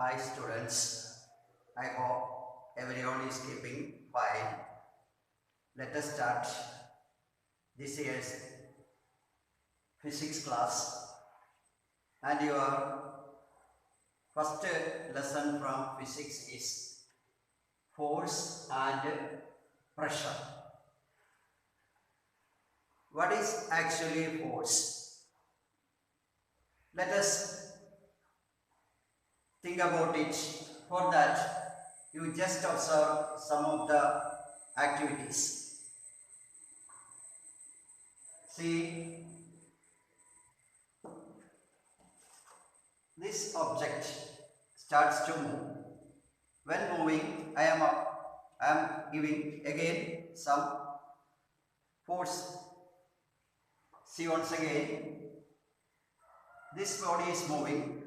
Hi students, I hope everyone is keeping fine. Let us start this year's physics class, and your first lesson from physics is force and pressure. What is actually force? Let us think about it. For that, you just observe some of the activities. See, this object starts to move. When moving, I am giving again some force. See, once again, this body is moving.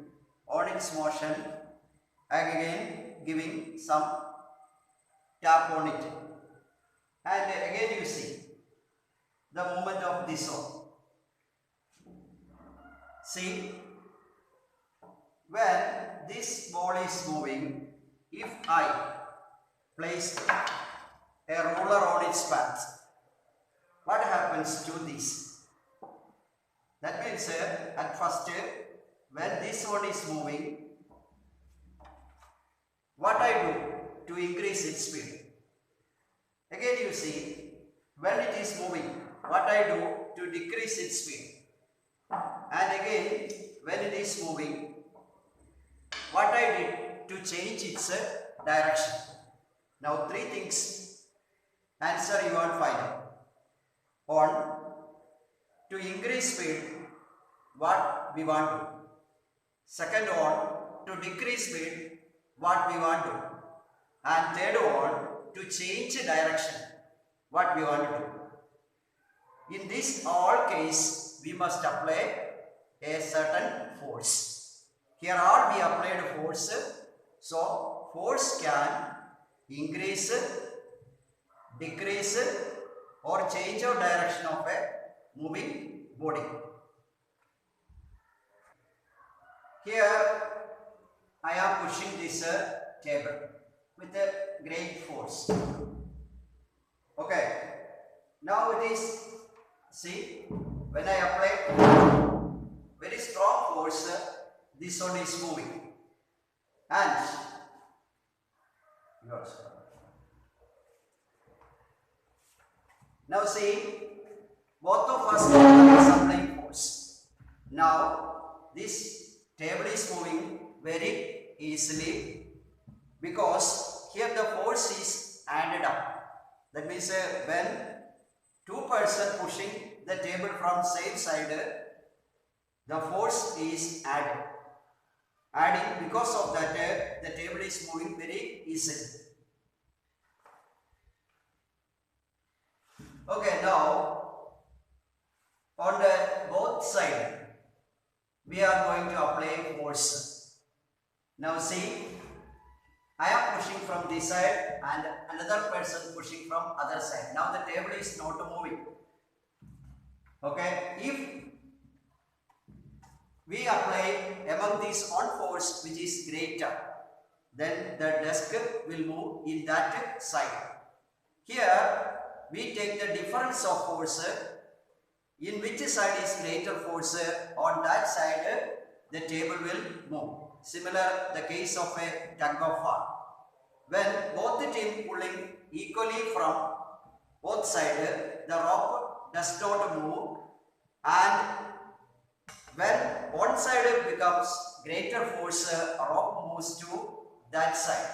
On its motion, I am again giving some tap on it. And again you see the movement of this one. See, when this ball is moving, if I place a ruler on its path, what happens to this? That means at first, when this one is moving, what I do to increase its speed? Again you see, when it is moving, what I do to decrease its speed? And again, when it is moving, what I did to change its direction? Now three things, answer you will find out. On to increase speed, what we want to do. Second one, to decrease speed, what we want to do. And third one, to change direction, what we want to do. In this all case, we must apply a certain force. Here all we applied force, so force can increase, decrease or change the direction of a moving body. Here I am pushing this table with a great force. Okay, now it is, see, when I apply very strong force, this one is moving, and now see, both of us are applying force. Now this table is moving very easily because here the force is added up. That means when two persons pushing the table from same side, the force is added. Adding, because of that, the table is moving very easily. Okay, now on the both sides we are going to apply force. Now see, I am pushing from this side and another person pushing from other side. Now the table is not moving. Okay, if we apply among these one force which is greater, then the desk will move in that side. Here we take the difference of force. In which side is greater force, on that side the table will move. Similar the case of a tug of war. When both the team pulling equally from both sides, the rope does not move, and when one side becomes greater force, rope moves to that side.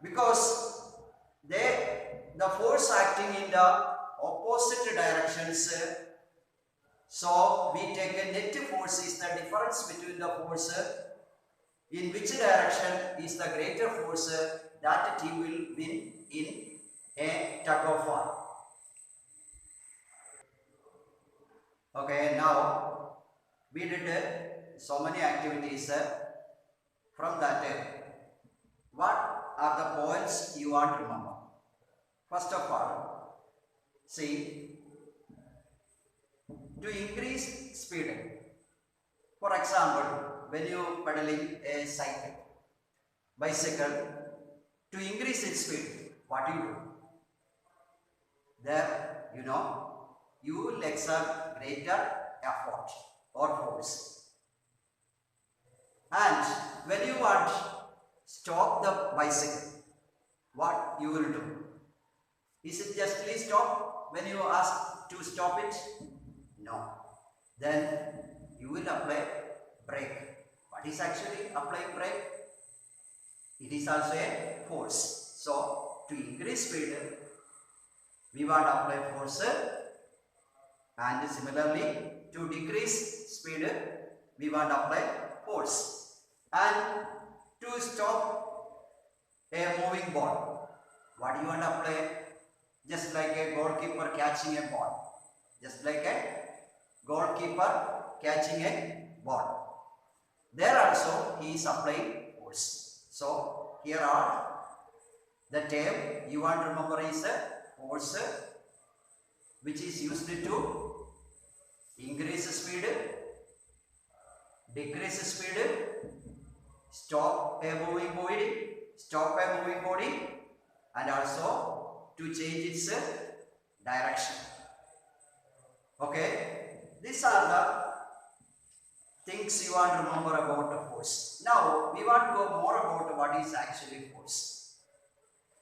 Because the force acting in the opposite directions, so we take a net force is the difference between the force in which direction is the greater force, that team will win in a tug of war. Okay, now we did so many activities. From that, what are the points you want to remember? First of all, see, to increase speed. For example, when you pedaling a bicycle, to increase its speed, what do you do? There, you will exert greater effort or force. And when you want stop the bicycle, what you will do? Is it just please stop when you ask to stop it? No. Then you will apply brake. What is actually applying brake? It is also a force. So to increase speed, we want to apply force, and similarly to decrease speed, we want to apply force. And to stop a moving ball, what do you want to apply? Just like a goalkeeper catching a ball. Just like a goalkeeper catching a ball. There also he is applying force. So here are the term you want to remember is a force, which is used to increase speed, decrease speed, stop a moving body, and also to change its direction. Okay, these are the things you want to remember about the force. Now we want to go more about what is actually force.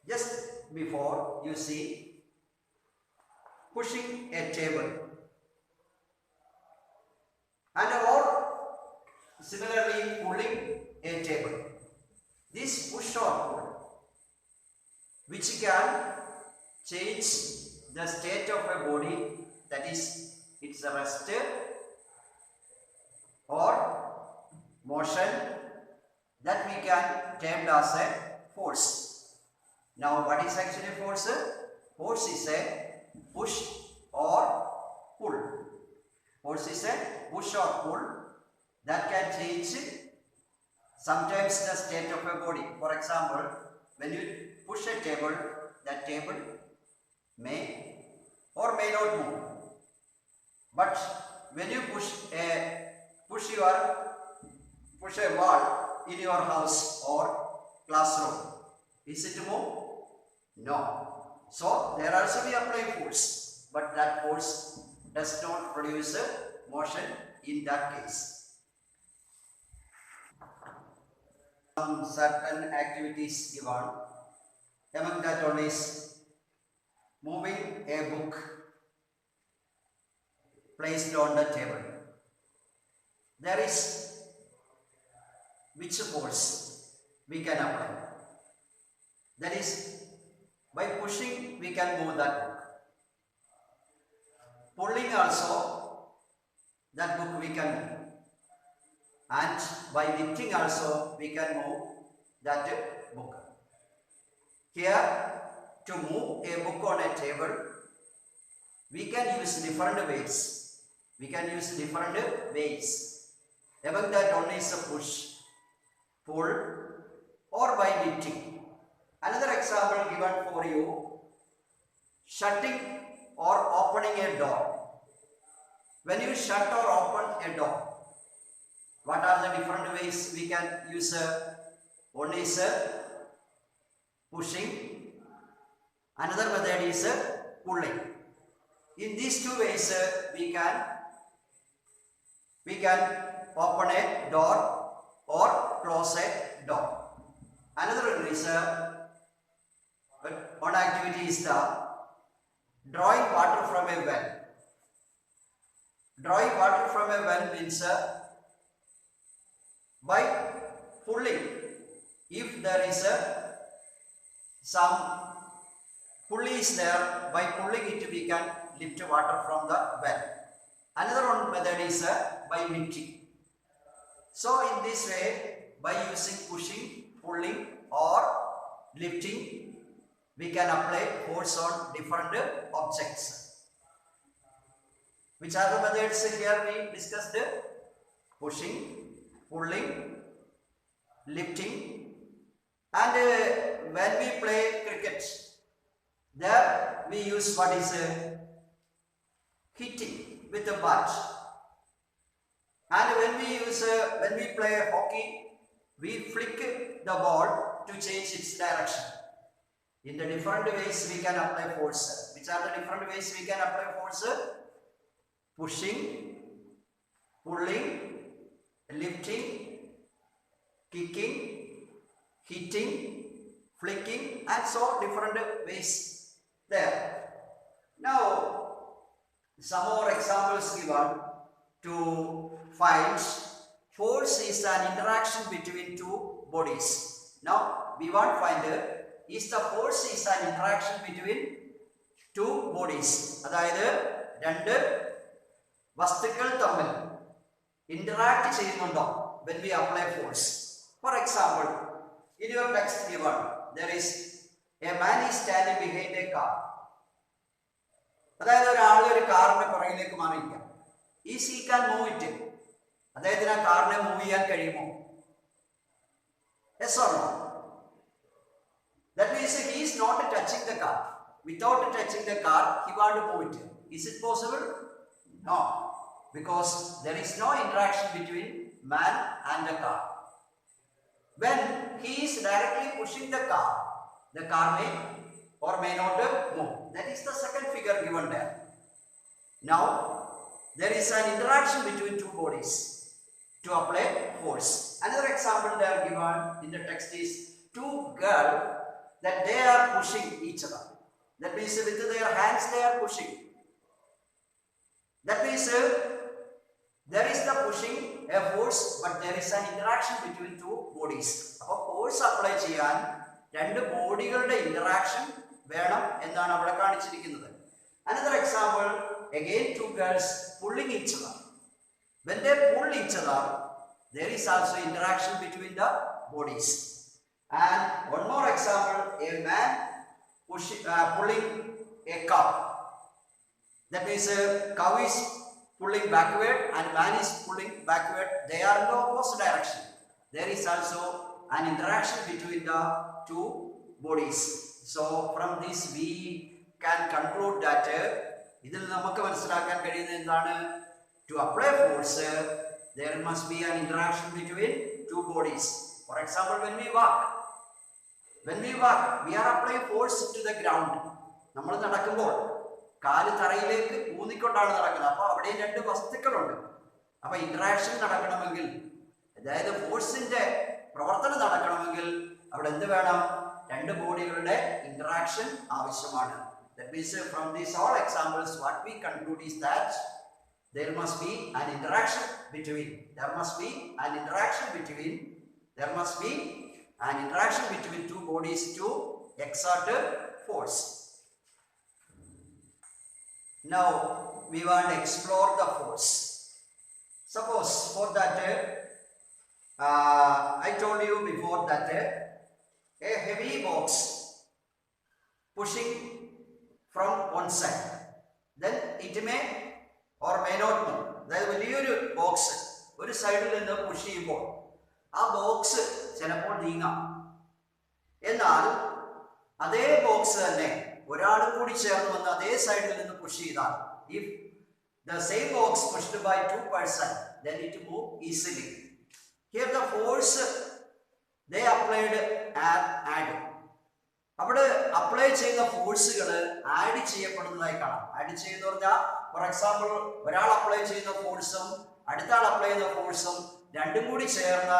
Just before, you see pushing a table, and or similarly pulling a table. This push or pull, which can change the state of a body, that is its rest or motion, that we can term as a force. Now what is actually force? Force is a push or pull. Force is a push or pull that can change sometimes the state of a body. For example, when you push a table, that table may or may not move. But when you push a wall in your house or classroom, is it move? No. So there also we apply force, but that force does not produce a motion in that case. Some certain activities given. Among that one is moving a book placed on the table. There is which force we can apply? That is, by pushing we can move that book. Pulling also, that book we can move. And by lifting also we can move that book. Here, to move a book on a table, we can use different ways. Among that one is a push, pull, or by lifting. Another example given for you, shutting or opening a door. When you shut or open a door, what are the different ways we can use? One is pushing, another method is pulling. In these two ways, we can open a door or close a door. Another one is one activity is the drawing water from a well. Drawing water from a well means by pulling, if there is some pulley is there, by pulling it we can lift water from the well. Another one method is by lifting. So in this way, by using pushing, pulling or lifting, we can apply force on different objects. Which are the methods here we discussed? Pushing, pulling, lifting, and when we play cricket, there we use what is hitting with a bat. And when we play hockey, we flick the ball to change its direction. In the different ways we can apply force. Which are the different ways we can apply force? Pushing, pulling, lifting, kicking, hitting, flicking, and so different ways there. Now, some more examples given to find force is an interaction between two bodies. Now, we want to find is the force is an interaction between two bodies. അതായത് രണ്ട് വസ്തുക്കൾ തമ്മിൽ interact ചെയ്യുന്നുണ്ടോ when we apply force. For example, in your text given, there is a man is standing behind a car. അതായത് ഒരാൾ ഒരു കാറിന്റെ പുറകിലേക്ക് മാറിയിരിക്കാം. Is he can move it? അദ്ദേഹത്തിന് ആ കാറിനെ മൂവ് ചെയ്യാൻ കഴിയുമോ? Yes or no? That means he is not touching the car. Without touching the car, he want to move it. Is it possible? No. Because there is no interaction between man and the car. When he is directly pushing the car may or may not move. That is the second figure given there. Now, there is an interaction between two bodies to apply force. Another example they are given in the text is two girls that they are pushing each other. That means with their hands they are pushing. That means there is the pushing a force, but there is an interaction between two bodies. അപ്പോൾ force apply ചെയ്യാൻ രണ്ട് ബോഡികളുടെ interaction വേണം എന്നാണ് അവിടെ കാണിച്ചിരിക്കുന്നത്. Another example, again two girls pulling each other. When they pull each other, there is also interaction between the bodies. And one more example, a man pulling a cow. That means a cow is pulling backward and man is pulling backward. They are in the opposite direction. There is also an interaction between the two bodies. So from this we can conclude that ഇതിൽ നമുക്ക് മനസ്സിലാക്കാൻ കഴിയുന്നത് എന്താണ്? To apply force, there must be an interaction between two bodies. For example, when we walk, we are applying force to the ground. നമ്മൾ നടക്കുമ്പോൾ കാല് തറയിലേക്ക് ഊന്നിക്കൊണ്ടാണ് നടക്കുന്നത്. അപ്പോൾ അവിടെ രണ്ട് വസ്തുക്കളുണ്ട്. അപ്പോൾ ഇന്ററാക്ഷൻ നടക്കണമെങ്കിൽ, അതായത് ഫോഴ്സിന്റെ പ്രവർത്തനം നടക്കണമെങ്കിൽ അവിടെ എന്ത് വേണം? രണ്ട് ബോഡികളുടെ ഇന്ററാക്ഷൻ ആവശ്യമാണ്. That means from these all examples, what we conclude is that there must be an interaction between two bodies to exert force. Now we want to explore the force. Suppose for that I told you before that a heavy box pushing from one side, then it may or may not move. അതായത് വലിയൊരു box ഒരു സൈഡിൽ നിന്ന് push ചെയ്യുമ്പോൾ ആ box ചിലപ്പോൾ നീങ്ങാം. എന്നാൽ അതേ ബോക്സ് തന്നെ ഒരാൾ കൂടി ചേർന്ന് വന്ന് അതേ സൈഡിൽ നിന്ന് പുഷ് ചെയ്താൽ, if the same box pushed by two person, then it move easily. Here the force they applied are added. അവിടെ അപ്ലൈ ചെയ്യുന്ന ഫോഴ്സുകൾ ആഡ് ചെയ്യപ്പെടുന്നതായി കാണാം. ആഡ് ചെയ്യുന്ന പറഞ്ഞാൽ, ഫോർ എക്സാമ്പിൾ, ഒരാൾ അപ്ലൈ ചെയ്യുന്ന ഫോഴ്സും അടുത്ത ആൾ അപ്ലൈ ചെയ്യുന്ന ഫോഴ്സും രണ്ടും കൂടി ചേർന്ന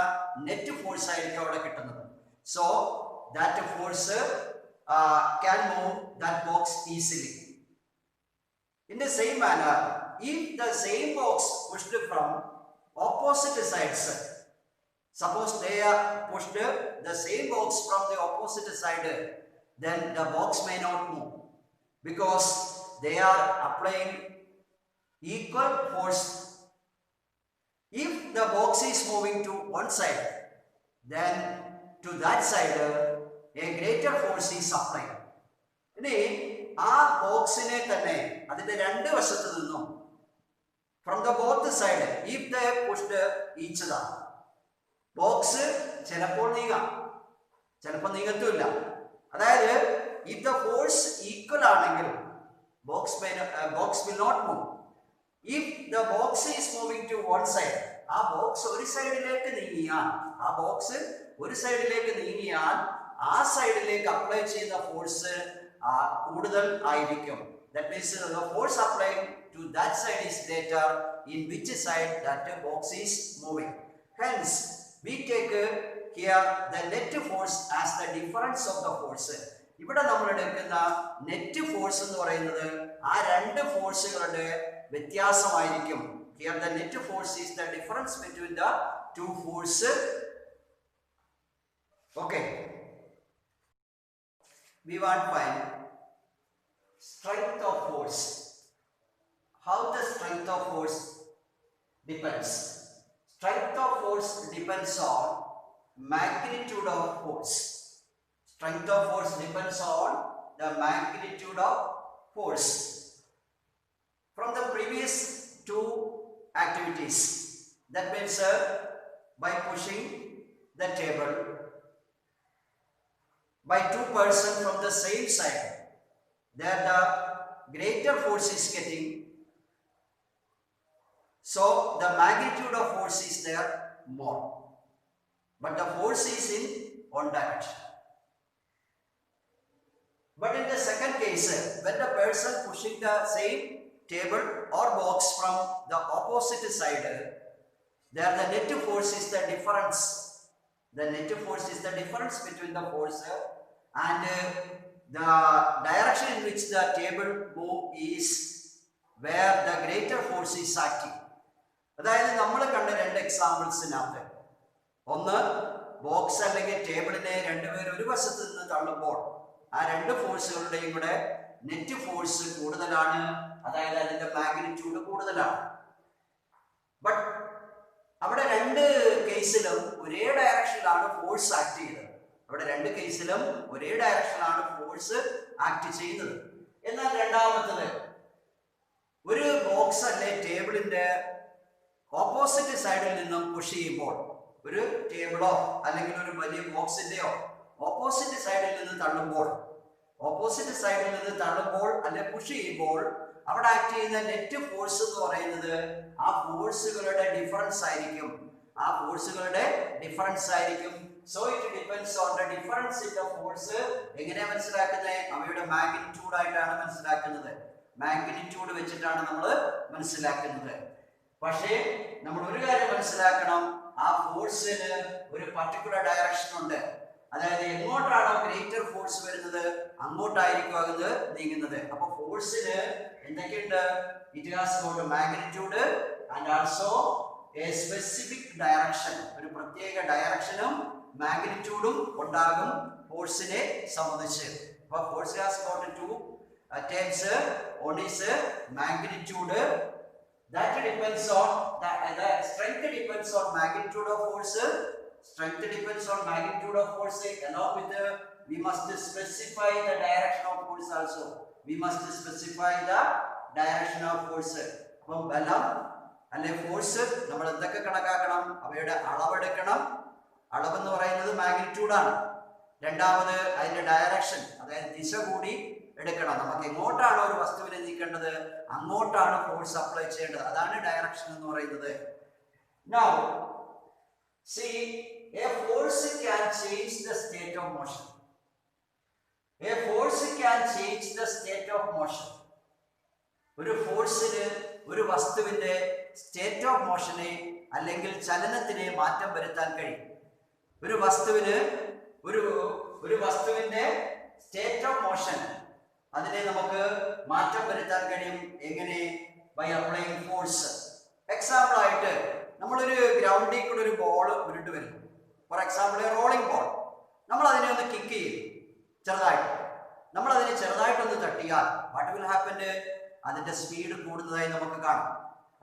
നെറ്റ് ഫോഴ്സ് ആയിരിക്കും അവിടെ കിട്ടുന്നത്. So that force can move that box easily. In the same manner, if the same box pushed from opposite sides, suppose they are pushed the same box from the opposite side, then the box may not move because they are applying equal force. If the box is moving to one side, then to that side a greater force is applied. ഇനി ആ ബോക്സിനെ തന്നെ അതിന്റെ രണ്ട് വശത്തു നിന്നും from the both side, if they pushed each other, box ചിലപ്പോൾ നീങ്ങാം, ചിലപ്പോൾ നീങ്ങത്തുമില്ല. അതായത് if the force equal ആണെങ്കിൽ box will not move. If the box is moving to one side, ആ ബോക്സ് ഒരു സൈഡിലേക്ക് നീങ്ങിയാൽ ആ സൈഡിലേക്ക് അപ്ലൈ ചെയ്യുന്ന ഫോഴ്സ് കൂടുതൽ ആയിരിക്കും. That means the force applied to that side is greater in which side that box is moving. Hence, we take here the net force as the difference of the force. ഇവിടെ നമ്മൾ എടുക്കുന്ന net force എന്ന് പറയുന്നത് ആ രണ്ട് ഫോഴ്സുകളുടെ വ്യത്യാസമായിരിക്കും. Here the net force is the difference between the two forces. Okay. We want to find strength of force. How the strength of force depends? Strength of force depends on magnitude of force. Strength of force depends on the magnitude of force. From the previous two activities, that means by pushing the table by two persons from the same side, there the greater force is getting, so the magnitude of force is there more, but the force is in one direction. But in the second case, when the person pushing the same table or box from the opposite side, there the net force is the difference. The net force is the difference between the force and the direction in which the table move is where the greater force is acting. അതായത് നമ്മൾ കണ്ട രണ്ട് എക്സാമ്പിൾസിനകത്ത് ഒന്ന് box അല്ലെങ്കിൽ ടേബിളിനെ രണ്ടുപേരും ഒരു വശത്ത് നിന്ന് തള്ളുമ്പോൾ ആ രണ്ട് ഫോഴ്സുകളുടെയും കൂടെ നെറ്റ് ഫോഴ്സ് കൂടുതലാണ്, അതായത് അതിന്റെ മാഗ്നിറ്റ്യൂഡ് കൂടുതലാണ്. ബട്ട് അവിടെ രണ്ട് കേസിലും ഒരേ ഡയറക്ഷനിലാണ് ഫോഴ്സ് ആക്ട് ചെയ്തത്. ആക്ട് ചെയ്യുന്നത്. എന്നാൽ രണ്ടാമത്തത് ഒരു ബോക്സ് അല്ലെ ടേബിളിന്റെ ഓപ്പോസിറ്റ് സൈഡിൽ നിന്നും പുഷ് ചെയ്യുമ്പോൾ, ഒരു ടേബിളോ അല്ലെങ്കിൽ ഒരു വലിയ ബോക്സിന്റെയോ ഓപ്പോസിറ്റ് സൈഡിൽ നിന്ന് തള്ളുമ്പോൾ അല്ലെ പുഷ് ചെയ്യുമ്പോൾ അവിടെ ആക്ട് ചെയ്യുന്ന നെറ്റ് ഫോഴ്സ് എന്ന് പറയുന്നത് ആ ഫോഴ്സുകളുടെ ഡിഫറൻസ് ആയിരിക്കും. So it depends on the difference in the force. എങ്ങനെ മനസ്സിലാക്കുന്നത്? അവയുടെ മാഗ്നിറ്റ്യൂഡ് ആയിട്ടാണ് മനസ്സിലാക്കുന്നത്. മാഗ്നിറ്റ്യൂഡ് വെച്ചിട്ടാണ് നമ്മൾ മനസ്സിലാക്കുന്നത്. പക്ഷേ നമ്മൾ ഒരു കാര്യം മനസ്സിലാക്കണം, ആ ഫോഴ്സിന് ഒരു പർട്ടിക്കുലർ ഡയറക്ഷൻ ഉണ്ട്. അതായത് എങ്ങോട്ടാണോ ഗ്രേറ്റർ ഫോഴ്സ് വരുന്നത് അങ്ങോട്ടായിരിക്കും അത് നീങ്ങുന്നത്. അപ്പൊ ഫോഴ്സിന് എന്തൊക്കെയുണ്ട്? It has got magnitude and also a specific direction. ഒരു പ്രത്യേക ഡയറക്ഷനും മാഗ്നിറ്റ്യൂഡും ഉണ്ടാകും ഫോഴ്സിനെ സംബന്ധിച്ച്. അപ്പൊ force has got two terms. One is magnitude, that depends on the strength depends on magnitude of force. Along with we must specify the direction of force also. അപ്പം ബലം അല്ലെ ഫോഴ്സ് നമ്മൾ എന്തൊക്കെ കണക്കാക്കണം? അവയുടെ അളവെടുക്കണം. അളവെന്ന് പറയുന്നത് മാഗ്നിറ്റ്യൂഡാണ്. രണ്ടാമത് അതിന്റെ ഡയറക്ഷൻ, അതായത് ദിശ കൂടി എടുക്കണം. നമുക്ക് എങ്ങോട്ടാണോ ഒരു വസ്തുവിനെ നീക്കേണ്ടത് അങ്ങോട്ടാണ് ഫോഴ്സ് അപ്ലൈ ചെയ്യേണ്ടത്. അതാണ് ഡയറക്ഷൻ എന്ന് പറയുന്നത്. Now see, a force can change the state of motion. ഒരു ഫോഴ്സിന് ഒരു വസ്തുവിന്റെ സ്റ്റേറ്റ് ഓഫ് മോഷനെ അല്ലെങ്കിൽ ചലനത്തിനെ മാറ്റം വരുത്താൻ കഴിയും. ഒരു വസ്തുവിന്റെ സ്റ്റേറ്റ് ഓഫ് മോഷൻ അതിനെ നമുക്ക് മാറ്റം വരുത്താൻ കഴിയും. എങ്ങനെ? By applying force. എക്സാമ്പിൾ ആയിട്ട് നമ്മളൊരു ഗ്രൗണ്ടിൽ കൂടെ ഒരു ബോൾ ഉരുണ്ട് വരും. For example rolling ball. നമ്മൾ അതിനെ ഒന്ന് കിക്ക് ചെയ്യും ചെറുതായിട്ട്. നമ്മൾ അതിനെ ചെറുതായിട്ടൊന്ന് തട്ടിയാൽ വാട്ട് വിൽ ഹാപ്പൻ? അതിന്റെ സ്പീഡ് കൂടുന്നതായി നമുക്ക് കാണാം.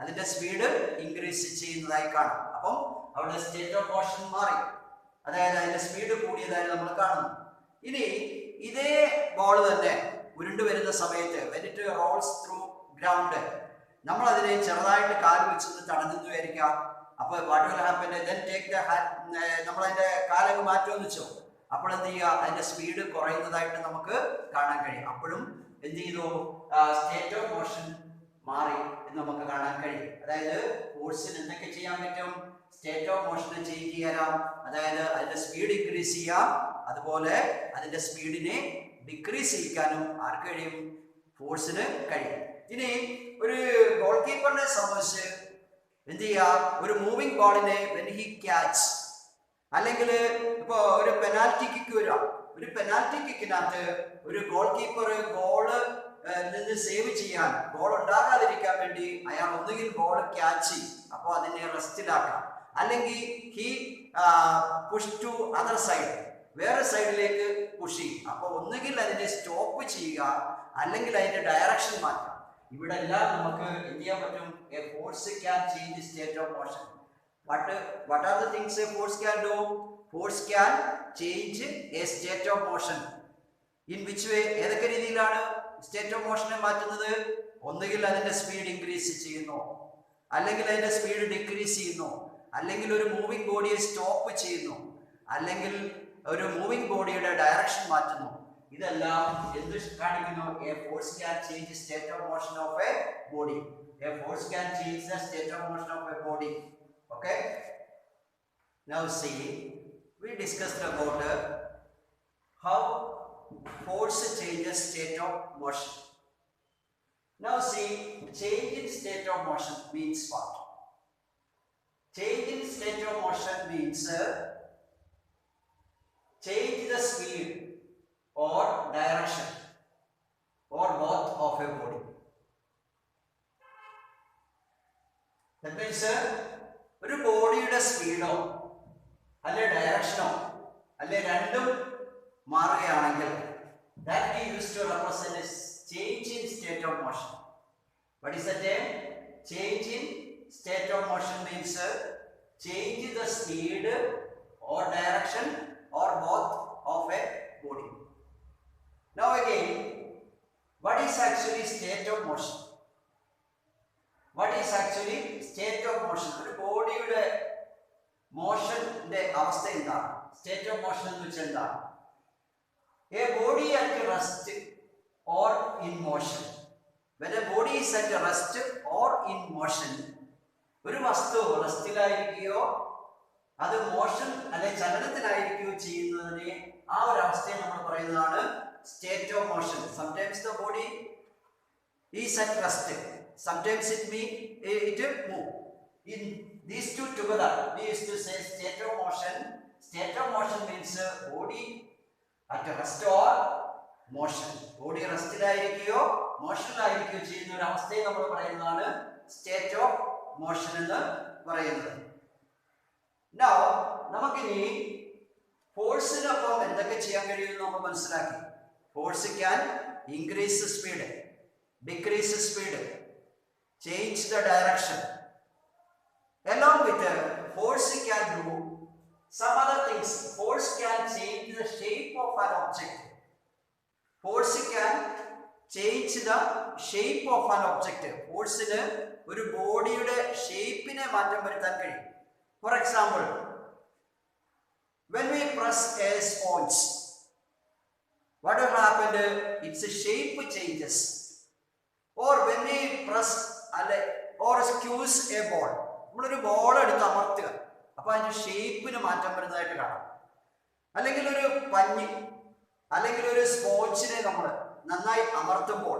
അതിന്റെ സ്പീഡ് ഇൻക്രീസ് ചെയ്യുന്നതായി കാണാം. അപ്പം അവിടെ സ്റ്റേറ്റ് ഓഫ് മോഷൻ മാറി, അതായത് അതിന്റെ സ്പീഡ് കൂടിയതായി നമ്മൾ കാണുന്നു. ഇനി ഇതേ ബോൾ തന്നെ ഉരുണ്ടു വരുന്ന സമയത്ത് when it rolls through ground, നമ്മൾ അതിനെ ചെറുതായിട്ട് കാൽ വെച്ചൊന്ന് തടഞ്ഞു വിചാരിക്കാം. അപ്പോൾ what will happen? then take the നമ്മൾ അതിന്റെ കാലങ്ങ് മാറ്റുമെന്ന് വെച്ചോ. അപ്പോൾ എന്ത് ചെയ്യുക? അതിന്റെ സ്പീഡ് കുറയുന്നതായിട്ട് നമുക്ക് കാണാൻ കഴിയും. അപ്പോഴും എന്ത് ചെയ്തു? സ്റ്റേറ്റ് ഓഫ് മോഷൻ മാറി എന്ന് നമുക്ക് കാണാൻ കഴിയും. അതായത് ഫോഴ്സിന് എന്തൊക്കെ ചെയ്യാൻ പറ്റും? സ്റ്റേറ്റ് ഓഫ് മോഷനെ ചേഞ്ച് ചെയ്യാം, അതായത് അതിന്റെ സ്പീഡ് ഇൻക്രീസ് ചെയ്യാം, അതുപോലെ അതിന്റെ സ്പീഡിനെ ഡിക്രീസ് ചെയ്യിക്കാനും ആർക്ക് കഴിയും? ഫോഴ്സിന് കഴിയും. ഇനി ഒരു ഗോൾ കീപ്പറിനെ സംബന്ധിച്ച് എന്ത് ചെയ്യാം? ഒരു മൂവിംഗ് ബോളിനെ വെൻ ഹി ക്യാച്ച്, അല്ലെങ്കിൽ ഇപ്പോ ഒരു പെനാൽറ്റി കിക്ക് വരാം. ഒരു പെനാൽറ്റി കിക്കിനകത്ത് ഒരു ഗോൾ കീപ്പർ ഗോള് നിന്ന് സേവ് ചെയ്യാൻ, ഗോൾ ഉണ്ടാകാതിരിക്കാൻ വേണ്ടി അയാൾ ഒന്നുകിൽ ബോൾ ക്യാച്ച് ചെയ്യും, അപ്പോൾ അതിനെ റെസ്റ്റിലാക്കാം, അല്ലെങ്കിൽ he push to other side, വേറെ സൈഡിലേക്ക് പുഷ് ചെയ്യും. അപ്പോൾ ഒന്നുകിൽ അതിനെ സ്റ്റോപ്പ് ചെയ്യുക, അല്ലെങ്കിൽ അതിന്റെ ഡയറക്ഷൻ മാറ്റാം. ഇവിടെ എല്ലാം നമുക്ക് എന്ത് ചെയ്യാൻ പറ്റും? A force can change state of motion. What are the things a force can do? Force can change a state of motion. In which way? ഏതൊക്കെ രീതിയിലാണ് സ്റ്റേറ്റ് ഓഫ് മോഷനെ മാറ്റുന്നത്? ഒന്നുകിൽ അതിന്റെ സ്പീഡ് ഇൻക്രീസ് ചെയ്യുന്നു, അല്ലെങ്കിൽ അതിന്റെ സ്പീഡ് ഡിക്രീസ് ചെയ്യുന്നു, അല്ലെങ്കിൽ ഒരു മൂവിംഗ് ബോഡിയെ സ്റ്റോപ്പ് ചെയ്യുന്നു, അല്ലെങ്കിൽ ഒരു മൂവിംഗ് ബോഡിയുടെ ഡയറക്ഷൻ മാറ്റുന്നു. ഇതെല്ലാം എന്ത് കാണിക്കുന്നു? A force can change state of motion of A body. A force can change the state of motion of A body. Okay, now see, we discussed about how force changes state of motion. Now see, change in state of motion means what? Change in state of motion means change the speed or direction or both of a body. That means ഒരു ബോഡിയുടെ സ്പീഡോ അല്ലെ ഡയറക്ഷനോ അല്ലെ രണ്ടും മാറുകയാണെങ്കിൽ that we used to represent as change in state of motion. What is the term? Change in state of motion means change the speed or direction or both of a body. Now again, what is actually state of motion? What is actually state of motion? ഒരു ബോഡിയുടെ മോഷന്റെ അവസ്ഥ എന്താണ്? State of motion എന്ന് വെച്ചാൽ എന്താണ്? A body at rest or in motion. When a body is at rest or in motion, ഒരു വസ്തു റെസ്റ്റിലായിരിക്കുകയോ അത് മോഷൻ അല്ലെ ചലനത്തിലായിരിക്കുകയോ ചെയ്യുന്നതിനെ ആ ഒരു അവസ്ഥയെ നമ്മൾ പറയുന്നതാണ് state of motion. Sometimes the body is at rest, sometimes it move. In these two together we used to say state of motion. State of motion means body at rest or motion. Body റെസ്റ്റിലായിരിക്കുകയോ മോഷനിലായിരിക്കുകയോ ചെയ്യുന്ന ഒരു അവസ്ഥയെ നമ്മൾ പറയുന്നതാണ് state of motion എന്ന് പറയുന്നത്. Now നമുക്കിനി ഫോഴ്സിനൊപ്പം എന്തൊക്കെ ചെയ്യാൻ കഴിയുമെന്ന് നമ്മൾ മനസ്സിലാക്കി. Force can increase speed, decrease speed, change the direction. Along with force can do some other things. Force can change the shape of an object. Force can change the shape of an object. Force ന് ഒരു ബോഡിയുടെ ഷേപ്പിനെ മാറ്റം വരുത്താൻ കഴിയും. For example, when we press a sponge, what will happen? Its shape changes. Or when we press or squeeze a ball, നമ്മളൊരു ball എടുത്ത് അമർത്തുക, അപ്പൊ അതിന്റെ ഷേപ്പിന് മാറ്റം വരുന്നതായിട്ട് കാണാം. അല്ലെങ്കിൽ ഒരു പഞ്ഞി അല്ലെങ്കിൽ ഒരു സ്പോഞ്ചിനെ നമ്മൾ നന്നായി അമർത്തുമ്പോൾ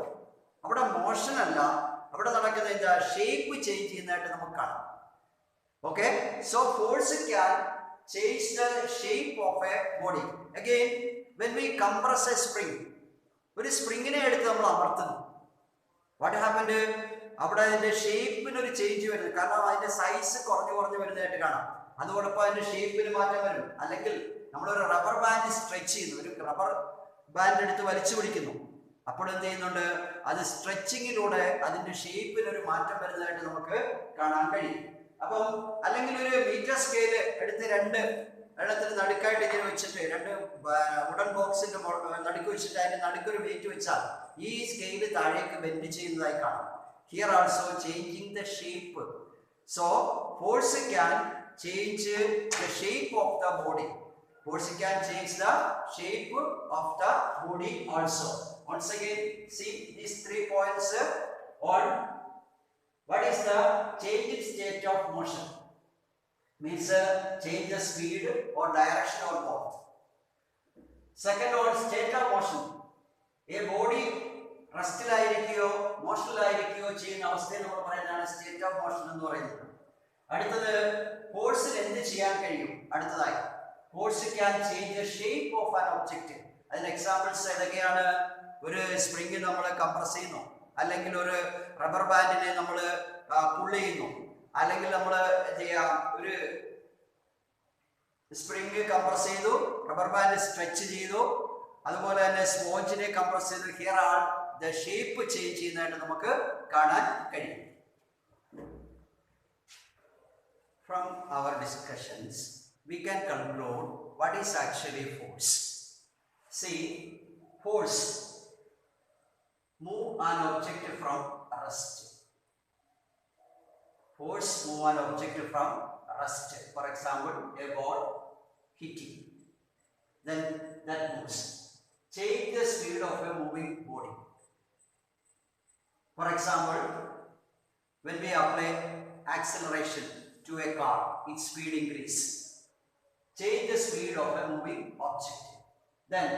അവിടെ മോഷൻ അല്ല, അവിടെ നടക്കുന്ന എന്താ? ഷേപ്പ് ചേഞ്ച് ചെയ്യുന്നതായിട്ട് നമുക്ക് കാണാം. Okay, so force can change the shape of A body. Again when we compress a spring, ഒരു സ്പ്രിങ്ങിനെ എടുത്ത് നമ്മൾ അമർത്തുന്നു, വാട്ട് ഹാപ്പൻഡ്? അവിടെ അതിന്റെ ഷേപ്പിന് ഒരു ചേഞ്ച് വരുന്നു, കാരണം അതിന്റെ സൈസ് കുറഞ്ഞു വരുന്നതായിട്ട് കാണാം. അതോടൊപ്പം അതിന്റെ ഷേപ്പിന് മാറ്റം വരും. അല്ലെങ്കിൽ നമ്മളൊരു റബ്ബർ ബാൻഡ് സ്ട്രെച്ച് ചെയ്യുന്നു, ഒരു റബ്ബർ ബാൻഡ് എടുത്ത് വലിച്ചു പിടിക്കുന്നു, അപ്പോൾ എന്ത് ചെയ്യുന്നുണ്ട്? അത് സ്ട്രെച്ചിങ്ങിലൂടെ അതിന്റെ ഷേപ്പിന് ഒരു മാറ്റം വരുന്നതായിട്ട് നമുക്ക് കാണാൻ കഴിയും. അപ്പം അല്ലെങ്കിൽ ഒരു മീറ്റർ സ്കെയില് എടുത്ത് എണ്ണത്തിന് നടുക്കായിട്ട് ഇങ്ങനെ വെച്ചിട്ട്, രണ്ട് വുഡൻ ബോക്സിന്റെ നടുക്ക് വെച്ചിട്ട് അതിന്റെ നടുക്കൊരു വെയിറ്റ് വെച്ചാൽ ഈ സ്കെയില് താഴേക്ക് ബെൻഡ് ചെയ്യുന്നതായി കാണാം. Here also changing the shape. So force can change the shape of the body. Force can change the shape of the body also. Once again, see these 3 points on What is the change in state of motion? Means change the speed or direction or both. Second one, state of motion. A body റെസ്റ്റിലായിരിക്കുകയോ മോഷനിലായിരിക്കുകയോ ചെയ്യുന്ന അവസ്ഥയെ നമ്മൾ പറയുന്നതാണ് state of motion എന്ന് പറയുന്നത്. അടുത്തത് ഫോഴ്സിൽ എന്ത് ചെയ്യാൻ കഴിയും? അടുത്തതായി force can change the shape of an object. അതിന് എക്സാമ്പിൾസ് ഏതൊക്കെയാണ്? ഒരു സ്പ്രിംഗ് നമ്മൾ കംപ്രസ് ചെയ്യുന്നു, അല്ലെങ്കിൽ ഒരു റബ്ബർ ബാൻഡിനെ നമ്മൾ പുൾ ചെയ്യുന്നു, അല്ലെങ്കിൽ നമ്മൾ ചെയ്യാം ഒരു സ്പ്രിംഗ് കംപ്രസ് ചെയ്തു, റബ്ബർ ബാൻഡ് സ്ട്രെച്ച് ചെയ്തു, അതുപോലെ തന്നെ സ്പോഞ്ചിനെ കംപ്രസ് ചെയ്തു. Here all the shape change ചെയ്യുന്നതായിട്ട് നമുക്ക് കാണാൻ കഴിയും. From our discussions we can conclude what is actually force. See, force move an object from rest. Force move an object from rest. For example, a ball hitting, then that moves. Change the speed of a moving body. For example, when we apply acceleration to a car, its speed increase. Change the speed of a moving object. Then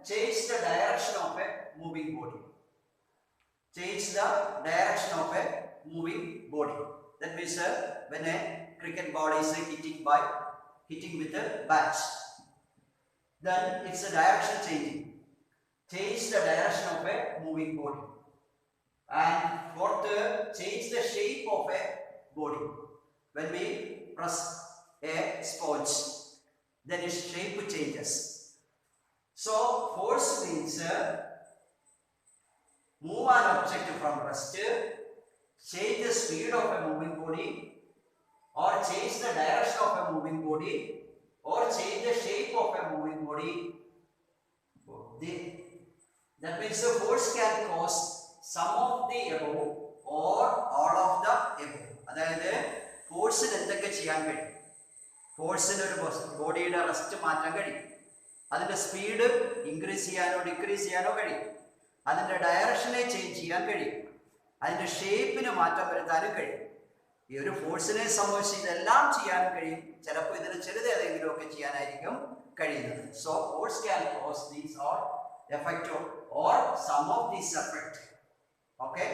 change the direction of a moving body. Change the direction of a moving body. That means when a cricket ball is hitting with a bat, then it's a direction changing. Change the direction of a moving body. And fourth, change the shape of a body. When we press a sponge, then its shape changes. So force means move an object from rest, change the speed of a moving body, or change the direction of a moving body, or change the shape of a moving body. That means the force can cause some of the above or all of the above. അതായത് ഫോഴ്സിന് എന്തൊക്കെ ചെയ്യാൻ കഴിയും? ഫോഴ്സിന് ഒരു ബോഡിയുടെ rest മാറ്റാൻ കഴിയും, അതിൻ്റെ speed increase ചെയ്യാനോ ഡിക്രീസ് ചെയ്യാനോ കഴിയും, അതിൻ്റെ ഡയറക്ഷനെ ചേഞ്ച് ചെയ്യാൻ കഴിയും, അതിൻ്റെ ഷേപ്പിന് മാറ്റം വരുത്താനും കഴിയും. ഈ ഒരു ഫോഴ്സിനെ സംബന്ധിച്ച് ഇതെല്ലാം ചെയ്യാനും കഴിയും. ചിലപ്പോൾ ഇതിന് ചെറുതേതെങ്കിലും ഒക്കെ ചെയ്യാനായിരിക്കും കഴിയുന്നത്. So force can cos these or effect or some of these effect. Okay.